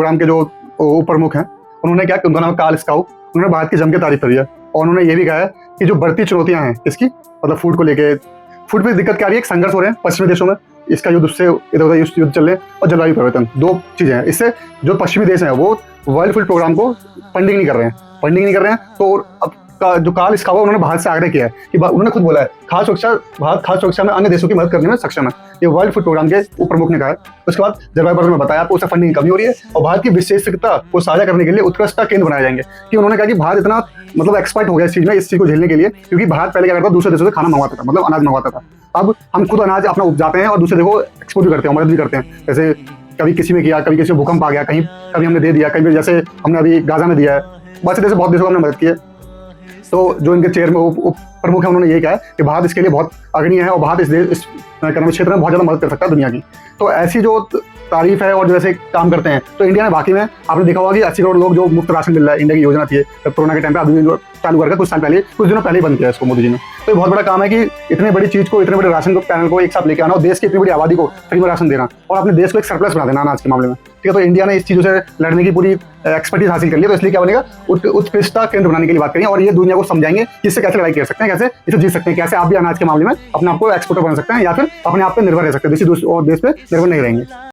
Programme के जो उप प्रमुख हैं, उन्होंने क्या कि उनका नाम कार्ल स्काउ, उन्होंने भारत की जम के तारीफ करी है और उन्होंने ये भी कहा है कि जो बढ़ती चुनौतियां हैं इसकी, मतलब फूड को लेके, फूड पे दिक्कत क्या आ रही है, एक संघर्ष हो रहे हैं पश्चिमी देशों में, इसका युद्ध से इधर उधर युद्ध चल रहे हैं, और जलवायु परिवर्तन, 2 चीज़ें हैं। इससे जो पश्चिमी देश हैं वो वर्ल्ड फूड प्रोग्राम को फंडिंग नहीं कर रहे हैं। तो अब जो कार्ल स्काउ है उन्होंने भारत से आग्रह किया है कि उन्होंने खुद बोला है भारत खाद्य सुरक्षा में अन्य देशों की मदद करने में सक्षम है, ये वर्ल्ड फूड प्रोग्राम के उप प्रमुख ने कहा है। उसके बाद जलवायु परिवर्तन में बताया आपको, उससे फंडिंग की कमी हो रही है और भारत की विशेषता को साझा करने के लिए उत्कृष्टता केंद्र बनाए जाएंगे। कि उन्होंने कहा कि भारत इतना मतलब एक्सपर्ट हो गया इस चीज़ में, इस चीज़ को झेलने के लिए, क्योंकि भारत पहले क्या करता था, दूसरे देशों से खाना मंगवाता था, मतलब अनाज मंगवाता था। अब हम खुद अनाज अपना उपजाते हैं और दूसरे देखो एक्सपोर्ट भी करते हैं, मदद भी करते हैं। जैसे कभी किसी में किया, कभी किसी में भूकंप आ गया, कभी हमने दे दिया, कभी जैसे हमने अभी गाजा में दिया है, बस जैसे बहुत देशों को हमने मदद की है। तो जो इनके चेयर में उप प्रमुख है उन्होंने ये कहा है कि भारत इसके लिए बहुत अग्रणीय है और भारत इस क्षेत्र में बहुत ज़्यादा मदद कर सकता है दुनिया की। तो ऐसी जो तारीफ है और जैसे काम करते हैं, तो इंडिया ने बाकी में आपने देखा होगा कि 80 करोड़ लोग जो मुफ्त राशन मिल रहा है, इंडिया की योजना थी कोरोना के टाइम पे, अभी चालू करके कुछ दिनों पहले ही बंद किया इसको मोदी जी ने। तो ये बहुत बड़ा काम है कि इतनी बड़ी चीज़ को, इतने बड़े राशन को पैनल को एक साथ लेके आना और देश की इतनी बड़ी आबादी को फ्री में राशन देना और अपने देश को एक सरप्लस बना देना अनाज के मामले में। ठीक है, तो इंडिया ने इस चीज़ों से लड़ने की पूरी एक्सपर्टीज हासिल कर ली, तो इसलिए क्या बनेगा, उत्कृष्टता केंद्र बनाने के लिए बात करेंगे और ये दुनिया को समझाएंगे कि इससे कैसे लड़ाई कर सकते हैं, कैसे इसे जीत सकते हैं, कैसे आप भी अनाज के मामले में अपने आप को एक्सपोर्टर बन सकते हैं या फिर अपने आप पे निर्भर रह सकते हैं, किसी दूसरे और देश पे निर्भर नहीं रहेंगे।